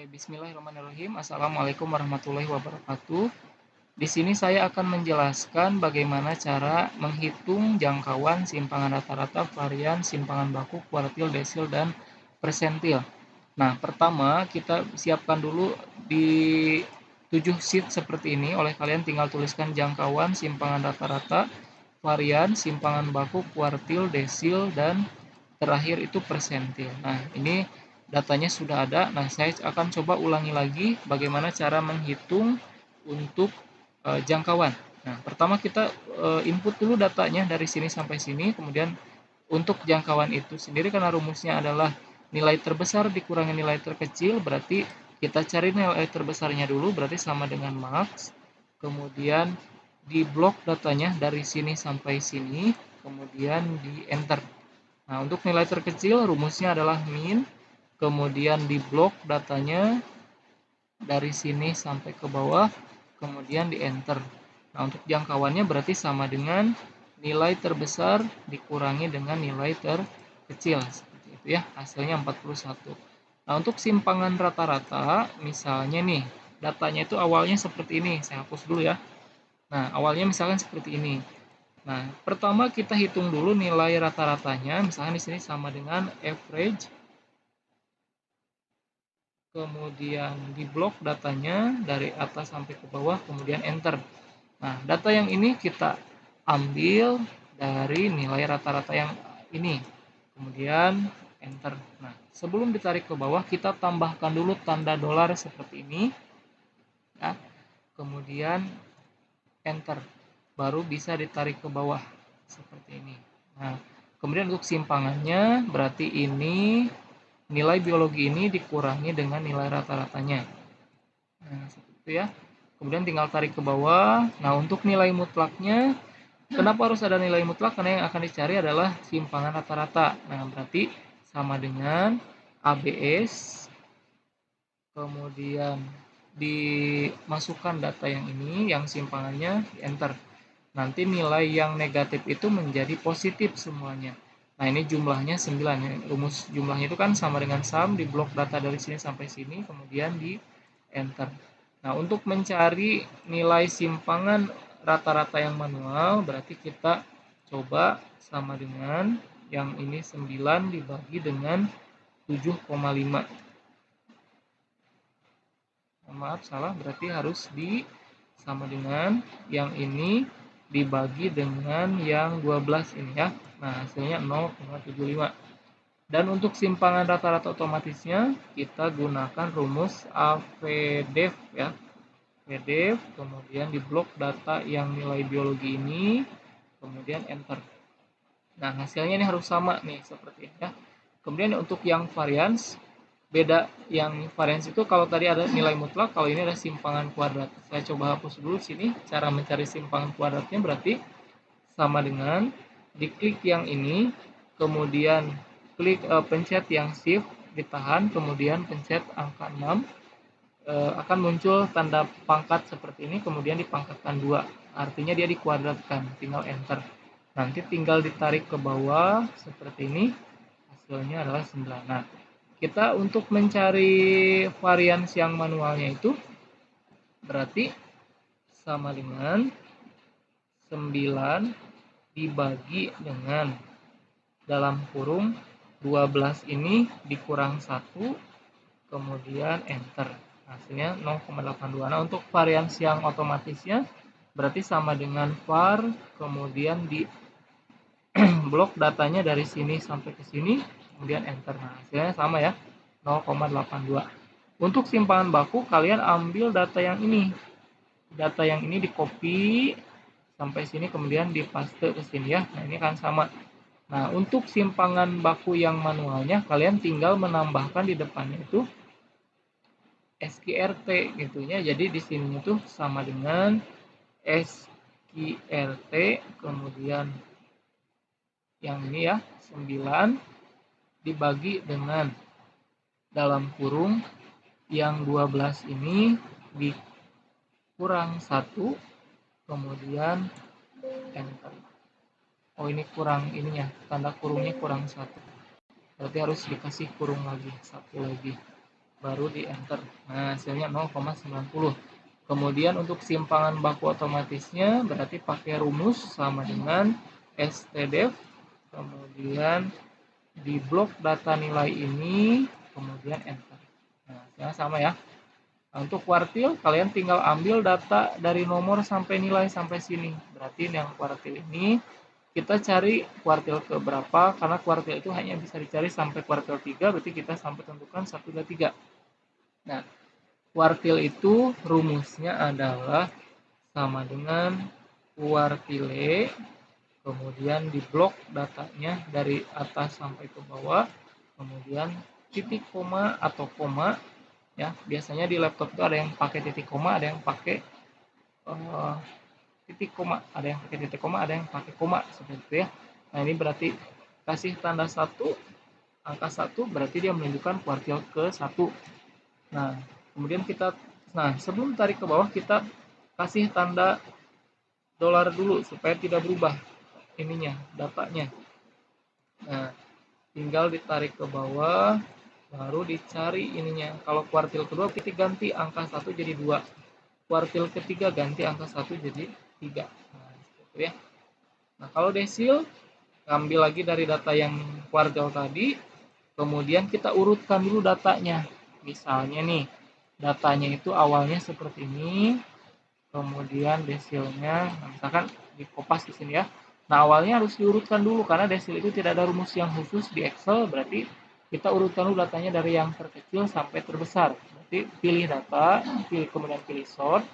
Oke, bismillahirrahmanirrahim. Assalamualaikum warahmatullahi wabarakatuh. Di sini saya akan menjelaskan bagaimana cara menghitung jangkauan simpangan rata-rata, varian, simpangan baku, kuartil, desil, dan persentil. Nah, pertama kita siapkan dulu di 7 sheet seperti ini. Oleh kalian tinggal tuliskan jangkauan, simpangan rata-rata, varian, simpangan baku, kuartil, desil, dan terakhir itu persentil. Nah, ini datanya sudah ada. Nah, saya akan coba ulangi lagi bagaimana cara menghitung untuk jangkauan. Nah, pertama kita input dulu datanya dari sini sampai sini, kemudian untuk jangkauan itu sendiri karena rumusnya adalah nilai terbesar dikurangi nilai terkecil, berarti kita cari nilai terbesarnya dulu, berarti sama dengan max. Kemudian di blok datanya dari sini sampai sini, kemudian di enter. Nah, untuk nilai terkecil rumusnya adalah min, kemudian di blok datanya dari sini sampai ke bawah, kemudian di enter. Nah, untuk jangkauannya berarti sama dengan nilai terbesar dikurangi dengan nilai terkecil. Seperti itu ya, hasilnya 41. Nah, untuk simpangan rata-rata, misalnya nih, datanya itu awalnya seperti ini. Saya hapus dulu ya. Nah, awalnya misalkan seperti ini. Nah, pertama kita hitung dulu nilai rata-ratanya, misalkan di sini sama dengan average, kemudian di blok datanya dari atas sampai ke bawah, kemudian enter. Nah, data yang ini kita ambil dari nilai rata-rata yang ini, kemudian enter. Nah, sebelum ditarik ke bawah, kita tambahkan dulu tanda dolar seperti ini, ya. Kemudian enter, baru bisa ditarik ke bawah seperti ini. Nah, kemudian untuk simpangannya berarti ini nilai biologi ini dikurangi dengan nilai rata-ratanya. Nah, seperti itu ya. Kemudian tinggal tarik ke bawah. Nah, untuk nilai mutlaknya, kenapa harus ada nilai mutlak? Karena yang akan dicari adalah simpangan rata-rata. Nah, berarti sama dengan ABS, kemudian dimasukkan data yang ini, yang simpangannya, di enter. Nanti nilai yang negatif itu menjadi positif semuanya. Nah, ini jumlahnya 9. Rumus jumlahnya itu kan sama dengan sum di blok data dari sini sampai sini, kemudian di enter. Nah, untuk mencari nilai simpangan rata-rata yang manual, berarti kita coba sama dengan yang ini 9 dibagi dengan 7,5. Maaf, salah, berarti harus sama dengan yang ini dibagi dengan yang 12 ini ya. Nah, hasilnya 0,75. Dan untuk simpangan rata-rata otomatisnya kita gunakan rumus AVDEF ya. VDEF, kemudian di blok data yang nilai biologi ini, kemudian enter. Nah, hasilnya ini harus sama nih seperti ini ya. Kemudian untuk yang varians, beda. Yang varians itu kalau tadi ada nilai mutlak, kalau ini ada simpangan kuadrat. Saya coba hapus dulu sini. Cara mencari simpangan kuadratnya berarti sama dengan diklik yang ini, kemudian klik pencet yang shift, ditahan, kemudian pencet angka 6, akan muncul tanda pangkat seperti ini, kemudian dipangkatkan 2. Artinya dia dikuadratkan, tinggal enter. Nanti tinggal ditarik ke bawah seperti ini, hasilnya adalah 9. Nah, kita untuk mencari varians yang manualnya itu berarti sama dengan 9 dibagi dengan dalam kurung 12 ini dikurang 1, kemudian enter. Hasilnya 0,82. Nah, untuk varians yang otomatisnya berarti sama dengan var, kemudian di blok datanya dari sini sampai ke sini, kemudian enter. Nah, hasilnya sama ya, 0,82. Untuk simpangan baku, kalian ambil data yang ini. Data yang ini di copy sampai sini, kemudian dipaste ke sini ya. Nah, ini kan sama. Nah, untuk simpangan baku yang manualnya, kalian tinggal menambahkan di depannya itu SQRT gitu ya. Jadi di sini itu sama dengan SQRT, kemudian yang ini ya, 9 dibagi dengan dalam kurung yang 12 ini dikurang 1, kemudian enter. Oh, ini kurang ininya, tanda kurungnya kurang 1. Berarti harus dikasih kurung lagi, 1 lagi. baru di enter. Nah, hasilnya 0,90. Kemudian untuk simpangan baku otomatisnya berarti pakai rumus sama dengan stdef, kemudian di blok data nilai ini, kemudian enter. Nah, hasilnya sama ya. Nah, untuk kuartil kalian tinggal ambil data dari nomor sampai nilai sampai sini. Berarti yang kuartil ini kita cari kuartil ke berapa, karena kuartil itu hanya bisa dicari sampai kuartil 3, berarti kita sampai tentukan 1, 2, 3. Nah, kuartil itu rumusnya adalah sama dengan kuartile, kemudian di blok datanya dari atas sampai ke bawah, kemudian titik koma atau koma, ya biasanya di laptop itu ada yang pakai titik koma, ada yang pakai uh, titik koma, ada yang pakai titik koma, ada yang pakai koma seperti itu ya. Nah ini berarti kasih tanda 1, angka 1 berarti dia menunjukkan kuartil ke 1. Nah kemudian kita, nah sebelum tarik ke bawah kita kasih tanda dolar dulu supaya tidak berubah ininya, datanya. Nah tinggal ditarik ke bawah, baru dicari ininya. Kalau kuartil kedua kita ganti angka 1 jadi 2, kuartil ketiga ganti angka 1 jadi 3. Nah, gitu ya. Nah, kalau desil ambil lagi dari data yang kuartil tadi, kemudian kita urutkan dulu datanya. Misalnya nih, datanya itu awalnya seperti ini, kemudian desilnya, nah misalkan di kopas di sini ya. Nah, awalnya harus diurutkan dulu karena desil itu tidak ada rumus yang khusus di Excel, berarti kita urutkan dulu datanya dari yang terkecil sampai terbesar. Berarti pilih data, kemudian pilih sort,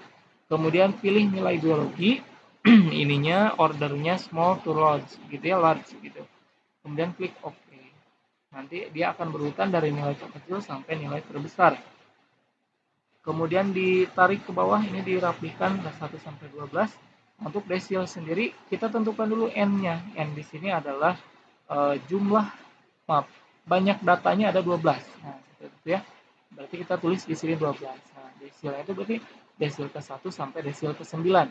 kemudian pilih nilai biologi, ininya ordernya small to large gitu ya, large gitu. Kemudian klik OK. Nanti dia akan berurutan dari nilai terkecil sampai nilai terbesar. Kemudian ditarik ke bawah, ini dirapikan 1 sampai 12. Untuk desil sendiri kita tentukan dulu n-nya. N di sini adalah jumlah, maaf, banyak datanya ada 12. Nah, seperti itu ya. Berarti kita tulis di sini 12. Nah, desilnya itu berarti desil ke 1 sampai desil ke 9.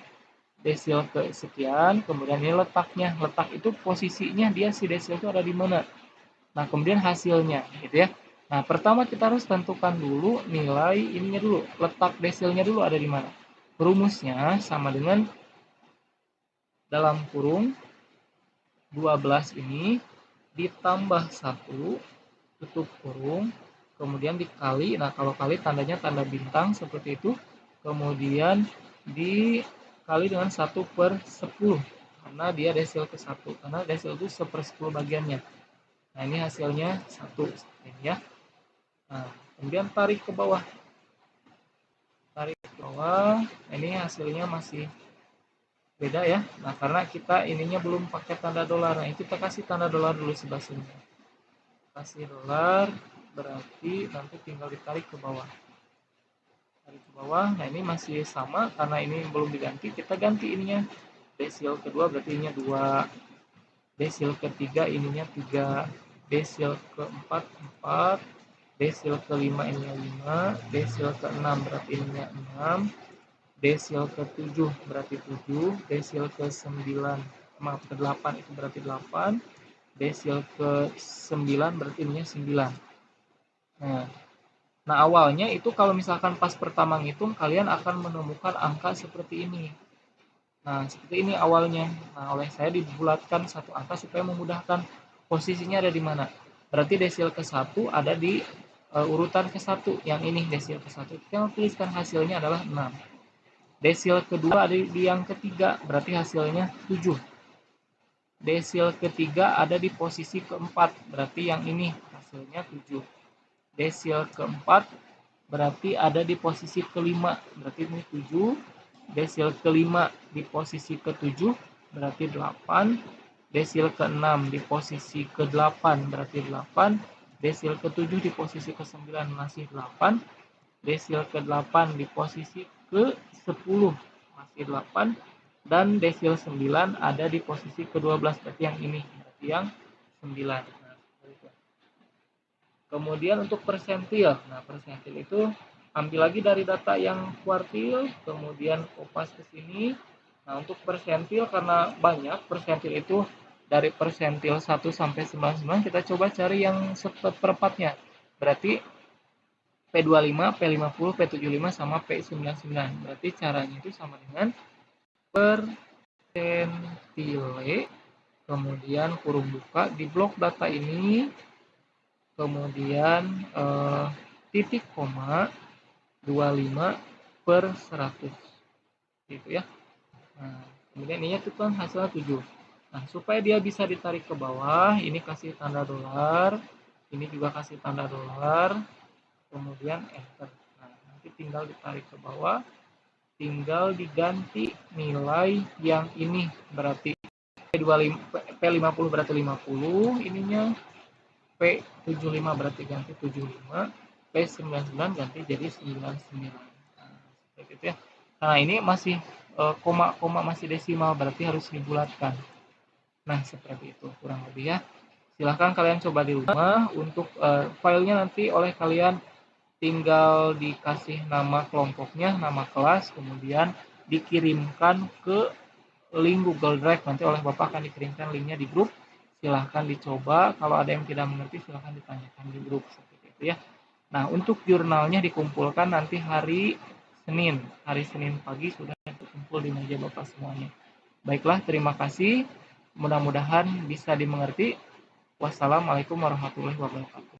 Desil ke sekian, kemudian ini letaknya. Letak itu posisinya dia si desil itu ada di mana. Nah, kemudian hasilnya gitu ya. Nah, pertama kita harus tentukan dulu nilai ininya dulu, letak desilnya dulu ada di mana. Rumusnya sama dengan dalam kurung 12 ini ditambah 1, tutup kurung, kemudian dikali, nah kalau kali tandanya tanda bintang seperti itu, kemudian dikali dengan 1/10, karena dia desil ke 1, karena desil itu 1/10 bagiannya. Nah ini hasilnya 1, seperti ini ya. Nah kemudian tarik ke bawah, nah, ini hasilnya masih beda ya. Nah karena kita ininya belum pakai tanda dolar, nah kita kasih tanda dolar dulu sebelah sini, kasih dolar, berarti nanti tinggal ditarik ke bawah, tarik ke bawah. Nah ini masih sama karena ini belum diganti, kita ganti ininya, desil kedua berarti ininya 2, desil ketiga ininya 3, desil keempat 4, desil kelima ininya 5, desil keenam berarti ininya 6, desil ke-7 berarti 7, desil ke-9, maaf ke-8 itu berarti 8, desil ke-9 berarti ininya 9. Nah, awalnya itu kalau misalkan pas pertama ngitung kalian akan menemukan angka seperti ini. Nah, seperti ini awalnya. Nah, oleh saya dibulatkan satu angka supaya memudahkan posisinya ada di mana. Berarti desil ke-1 ada di urutan ke-1, yang ini desil ke-1. Kita tuliskan hasilnya adalah 6. Desil kedua ada di yang ketiga, berarti hasilnya 7. Desil ketiga ada di posisi keempat, berarti yang ini hasilnya 7. Desil keempat berarti ada di posisi kelima, berarti ini 7. Desil kelima di posisi ke-7 berarti 8. Desil ke-6 di posisi ke-8 berarti 8. Desil ke-7 di posisi ke-9 masih 8. Desil ke-8 di posisi ke-10 masih 8. Dan desil 9 ada di posisi ke-12, berarti yang ini, berarti yang 9. Kemudian untuk persentil, nah persentil itu ambil lagi dari data yang kuartil, kemudian kopas ke sini. Nah untuk persentil karena banyak persentil itu dari persentil 1 sampai 99, kita coba cari yang seperempatnya. Berarti P25, P50, P75 sama P99. Berarti caranya itu sama dengan persentile, kemudian kurung buka di blok data ini, kemudian titik koma 25 per 100 gitu ya. Nah, kemudian ini itu kan hasilnya 7. Nah, supaya dia bisa ditarik ke bawah, ini kasih tanda dolar, ini juga kasih tanda dolar, kemudian enter. Nah, nanti tinggal ditarik ke bawah, tinggal diganti nilai yang ini, berarti P50 berarti 50 ininya, P75 berarti ganti 75, P99 ganti jadi 99. Nah, seperti itu ya. Nah, ini masih koma-koma masih desimal, berarti harus dibulatkan. Nah, seperti itu kurang lebih ya. Silahkan kalian coba di rumah. Untuk filenya nanti oleh kalian tinggal dikasih nama kelompoknya, nama kelas, kemudian dikirimkan ke link Google Drive. Nanti oleh Bapak akan dikirimkan linknya di grup. Silahkan dicoba. Kalau ada yang tidak mengerti, silahkan ditanyakan di grup. Seperti itu ya. Nah, untuk jurnalnya dikumpulkan nanti hari Senin. Hari Senin pagi sudah terkumpul di meja Bapak semuanya. Baiklah, terima kasih. Mudah-mudahan bisa dimengerti. Wassalamualaikum warahmatullahi wabarakatuh.